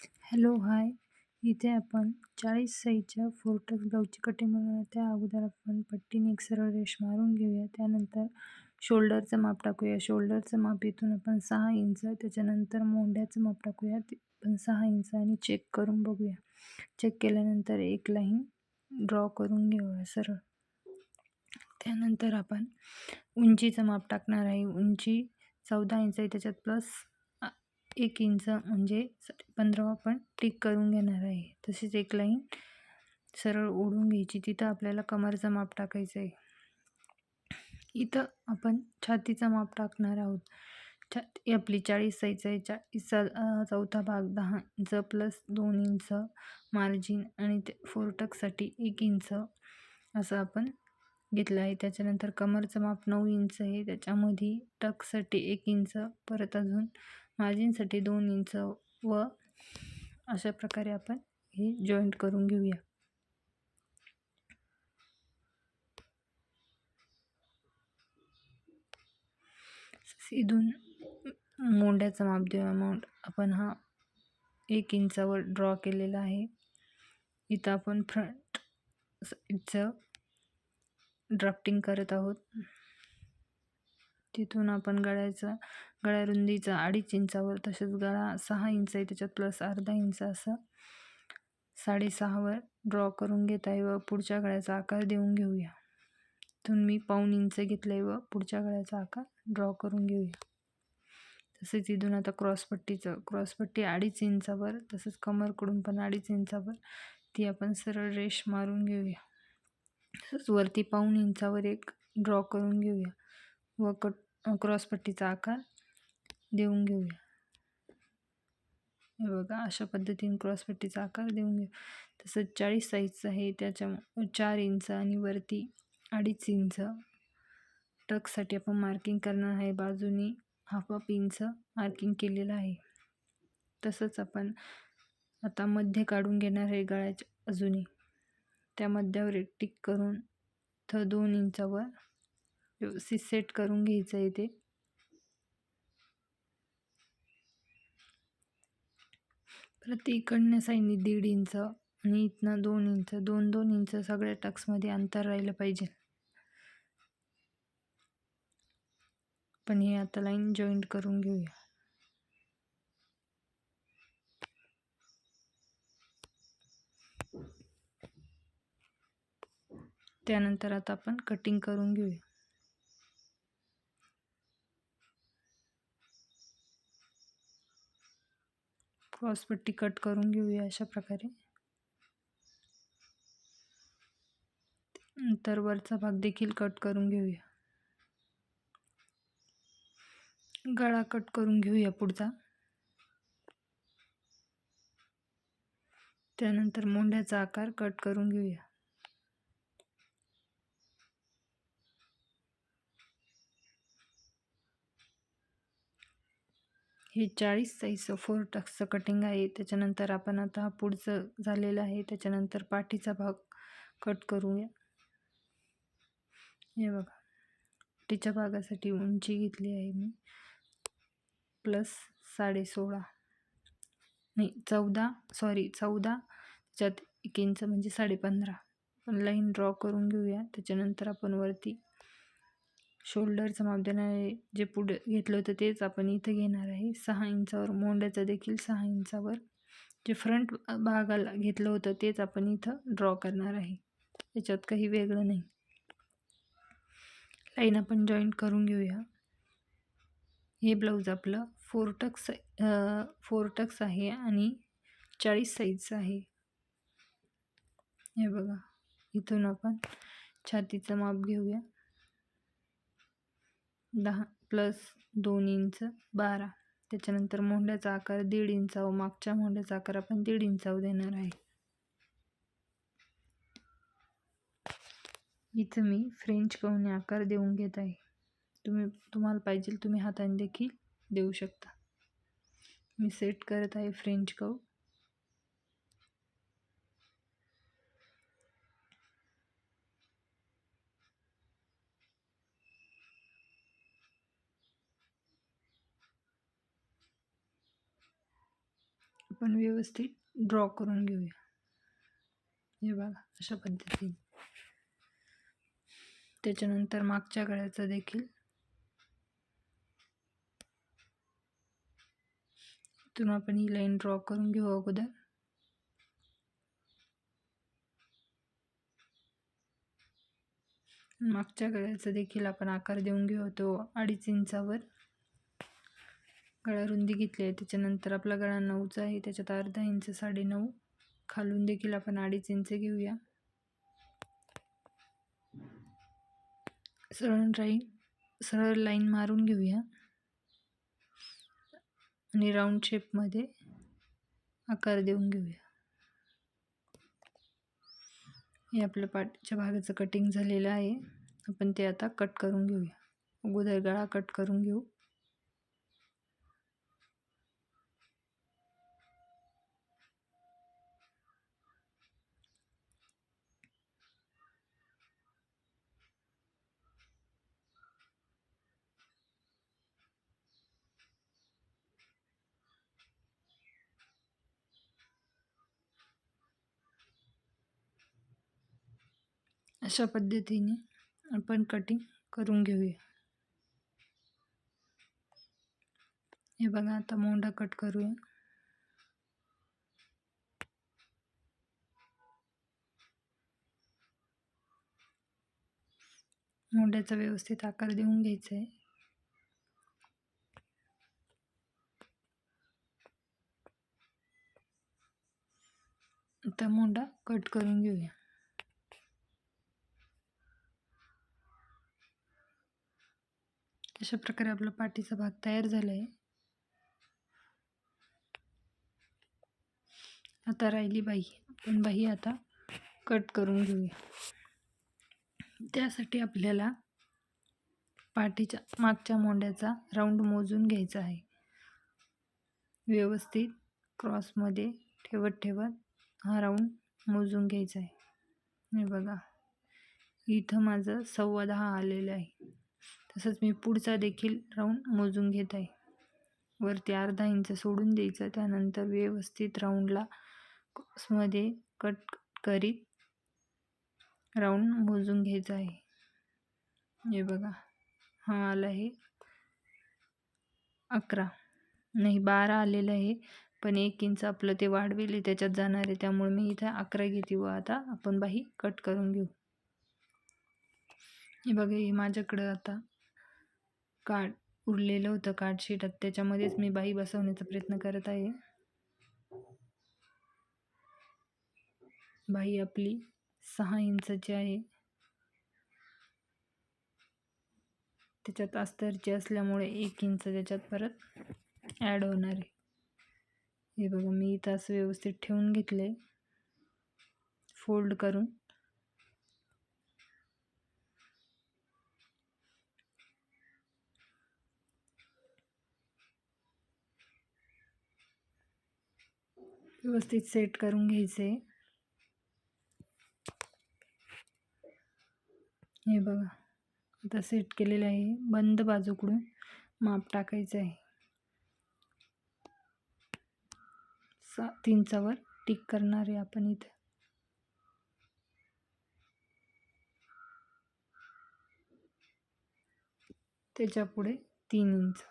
Hello hi. इथे आपण 40 साईजच्या फोर्टक्स ब्लाऊजची कटिंग बनवणार. त्या अगोदर आपण पट्टीने एक सरळ रेष मारून घेऊया. त्यानंतर शोल्डरचं माप टाकूया. शोल्डरचं माप इथून आपण 6 इंच, त्याच्यानंतर मोंढ्याचं माप टाकूया ते पण 6 इंच आणि चेक करून बघूया. चेक केल्यानंतर एक लाईन ड्रॉ करून घेऊया सरळ. त्यानंतर आपण उंचीचं माप टाकणार आहे. उंची 14 इंच आहे, त्याच्यात प्लस 1 इंच म्हणजे 15 आपण टिक करून घेणार आहे. तसेच एक लाईन सरळ ओढून घ्यायची. तिथं आपल्याला कमरचं माप टाकायचं आहे. इथं आपण छातीचं माप टाकणार आहोत. छाती आपली 40 साईज आहे. 40चा चौथा भाग 10 इंच प्लस 2 इंच मार्जिन आणि ते फोर्टक्ससाठी 1 इंच असं आपण घेतलं आहे. त्याच्यानंतर कमरचं माप 9 इंच आहे. त्याच्यामध्ये टक्ससाठी 1 इंच, परत अजून मार्जिनसाठी 2 इंच व अशा प्रकारे आपण हे जॉईंट करून घेऊया. इथून मोंढ्याचं माप देऊया. आपण हा 1 इंचावर ड्रॉ केलेला आहे. इथं आपण फ्रंट साईडचं ड्राफ्टिंग करत आहोत. तिथून आपण गळ्या रुंदीचा 2.5 इंचावर, तसेच गळा 6 इंच आहे, त्याच्यात प्लस अर्धा इंच असं 6.5वर ड्रॉ करून घेत आहे व पुढच्या गळ्याचा आकार देऊन घेऊया. इथून मी पाऊण इंच घेतलं आहे व पुढच्या गळ्याचा आकार ड्रॉ करून घेऊया. तसेच इथून आता क्रॉसपट्टी 2.5 इंचावर, तसंच कमरकडून पण 2.5 इंचावर ती आपण सरळ रेष मारून घेऊया. तसंच वरती पाऊण इंचावर एक ड्रॉ करून घेऊया व क्रॉसपट्टीचा आकार देऊन घेऊया. हे बघा, अशा पद्धतीने क्रॉसपट्टीचा आकार देऊन घेऊ. तसंच 40 साईजचं आहे, त्याच्या 4 इंच आणि वरती 2.5 इंच टक्ससाठी आपण मार्किंग करणार आहे. बाजूनी 1/2 इंच मार्किंग केलेलं आहे. तसंच आपण आता मध्य काढून घेणार आहे गळ्याच्या बाजूने. त्या मध्यावर एक टिक करून 2 इंचावर व्यवस्थित सेट करून घ्यायचं आहे. ते परत इकडच्या साईडने 1.5 इंच आणि इथनं 2 इंच, 2-2 इंच सगळ्या टक्समध्ये अंतर राहिलं पाहिजे. पण हे आता लाईन जॉईंट करून घेऊया. त्यानंतर आता आपण कटिंग करून घेऊया. क्रॉसपट्टी कट करून घेऊया अशा प्रकारे. नंतर वरचा भाग देखील कट करून घेऊया. गळा कट करून घेऊया पुढचा. त्यानंतर मोंढ्याचा आकार कट करून घेऊया. हे 40 साईजचं फोर्टक्सचं कटिंग आहे. त्याच्यानंतर आपण आता पुढचं झालेलं आहे, त्याच्यानंतर पाठीचा भाग कट करूया. हे बघा, पाठीच्या भागासाठी उंची घेतली आहे मी प्लस 16.5 नाही 14 त्याच्यात 1 इंच म्हणजे 15.5 आपण लाईन ड्रॉ करून घेऊया. त्याच्यानंतर आपण वरती शोल्डरचं माप देणार आहे. जे पुढे घेतलं होतं तेच आपण इथं घेणार आहे 6 इंचावर. मोंढ्याचं देखील 6 इंचावर. जे फ्रंट भागाला घेतलं होतं तेच आपण इथं ड्रॉ करणार आहे. याच्यात काही वेगळं नाही. लाईन आपण जॉईंट करून घेऊया. हे ब्लाऊज आपलं फोर्टक्स आहे आणि 40 साईजचं आहे. हे बघा, इथून आपण छातीचं माप घेऊया. 10 प्लस 2 इंच 12. त्याच्यानंतर मोंढ्याचा आकार 1.5 इंचावर, मागच्या मोंढ्याचा आकार आपण 1.5 इंचावर देणार आहे. इथं मी फ्रेंच कवने आकार देऊन घेत आहे. तुम्हाला पाहिजे तुम्ही हाताने देखील देऊ शकता. मी सेट करत आहे फ्रेंच कव. आपण व्यवस्थित ड्रॉ करून घेऊया. हे बघा अशा पद्धतीने. त्याच्यानंतर मागच्या गळ्याचा देखील इथून आपण ही लाईन ड्रॉ करून घेऊ अगोदर. मागच्या गळ्याचा देखील आपण आकार देऊन घेऊ. तो 2.5 इंचावर गळा रुंदी घेतली आहे. त्याच्यानंतर आपला गळा 9चा आहे, त्याच्यात अर्धा इंच 9.5 खालून देखील आपण 2.5 इंच घेऊया. सरळ लाईन मारून घेऊया आणि राऊंड शेपमध्ये आकार देऊन घेऊया. हे आपल्या पाठीच्या भागाचं कटिंग झालेलं आहे. आपण ते आता कट करून घेऊया. अगोदर गळा कट करून घेऊ. अशा पद्धतीने आपण कटिंग करून घेऊया. हे बघा आता मोंढा कट करूया. मोंढ्याचा व्यवस्थित आकार देऊन घ्यायचा आहे. आता मोंढा कट करून घेऊया. अशा प्रकारे आपला पाठीचा भाग तयार झाला आहे. आता राहिली बाही. आपण बाही आता कट करून घेऊया. त्यासाठी आपल्याला पाठीच्या मागच्या मोंढ्याचा राऊंड मोजून घ्यायचा आहे. व्यवस्थित क्रॉसमध्ये ठेवत हा राऊंड मोजून घ्यायचा आहे. हे बघा इथं माझं 10.15 आलेलं आहे. तसंच मी पुढचा देखील राऊंड मोजून घेत आहे. वरती अर्धा इंच सोडून द्यायचं. त्यानंतर व्यवस्थित राऊंडला क्रॉसमध्ये कट करीत राऊंड मोजून घ्यायचा आहे. हे बघा हा आला आहे 11 नाही 12 आलेलं आहे, पण 1 इंच आपलं ते वाढवेल त्याच्यात जाणार आहे, त्यामुळे मी इथे 11 घेते. व आता आपण बाही कट करून घेऊ. हे बघा हे माझ्याकडं आता कार्ड उरलेलं होतं कार्डशीट, त्याच्यामध्येच मी बाही बसवण्याचा प्रयत्न करत आहे. बाही आपली 6 इंचाची आहे. त्याच्यात अस्तरची असल्यामुळे 1 इंच त्याच्यात परत ॲड होणार आहे. हे बघा मी इथं असं व्यवस्थित ठेवून घेतले फोल्ड करून. व्यवस्थित सेट करून घ्यायचे. हे बघा आता सेट केलेलं आहे. बंद बाजूकडून माप टाकायचं आहे. 7 इंचावर टिक करणार आहे आपण इथे. त्याच्या पुढे 3 इंच.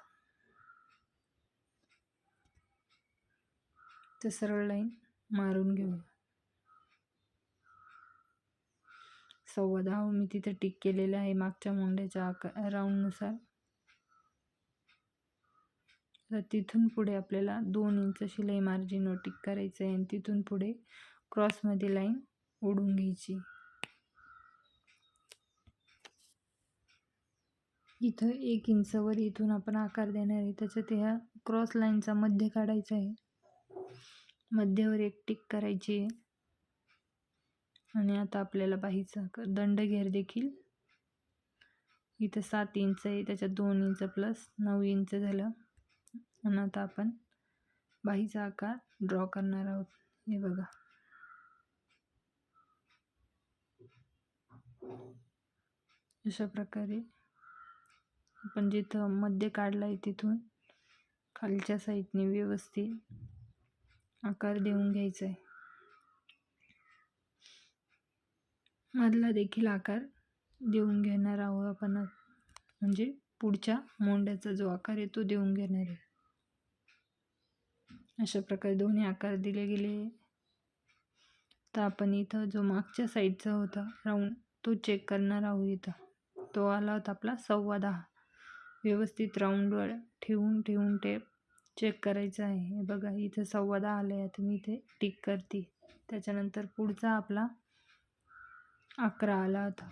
ते सरळ लाईन मारून घेऊ. 10.15 मी तिथे टिक केलेलं आहे मागच्या मोंढ्याच्या राऊंडनुसार. तर तिथून पुढे आपल्याला 2 इंच शिलाई मार्जिनवर टिक करायचं आहे आणि तिथून पुढे क्रॉसमध्ये लाईन ओढून घ्यायची. इथं 1 इंचवर इथून आपण आकार देणार आहे. त्याच्यात ह्या क्रॉस लाईनचा मध्य काढायचा आहे. मध्यावर एक टिक करायची आहे. आणि आता आपल्याला बाहीचा दंडघेर देखील इथं 7 इंच आहे, त्याच्यात 2 इंच प्लस 9 इंच झालं. आणि आता आपण बाहीचा आकार ड्रॉ करणार आहोत. हे बघा अशा प्रकारे आपण जिथं मध्य काढला आहे तिथून खालच्या साईडने व्यवस्थित आकार देऊन घ्यायचा आहे. मधला देखील आकार देऊन घेणार आहोत आपण, म्हणजे पुढच्या मोंड्याचा जो आकार आहे तो देऊन घेणार आहे. अशा प्रकारे दोन्ही आकार दिले गेले. तर आपण इथं जो मागच्या साईडचा होता राऊंड तो चेक करणार आहोत. इथं तो आला होता आपला 10.25. व्यवस्थित राऊंडवर ठेवून टेप चेक करायचं आहे. हे बघा इथं 10.25 आलं आहे. आता मी इथे टिक करते. त्याच्यानंतर पुढचा आपला 11 आला होता,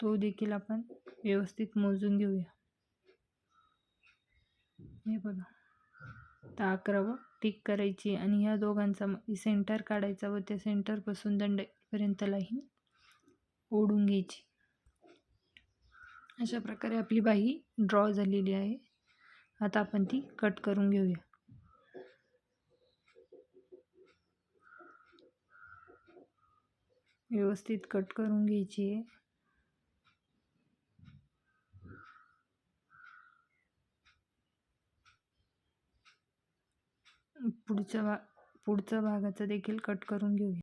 तो देखील आपण व्यवस्थित मोजून घेऊया. हे बघा, तर 11वर टिक करायची आणि ह्या दोघांचा सेंटर काढायचा व त्या सेंटरपासून दंड्यापर्यंत लाईन ओढून घ्यायची. अशा प्रकारे आपली बाही ड्रॉ झालेली आहे. आता आपण ती कट करून घेऊया. व्यवस्थित कट करून घ्यायची आहे. पुढच्या भागाचा देखील कट करून घेऊया.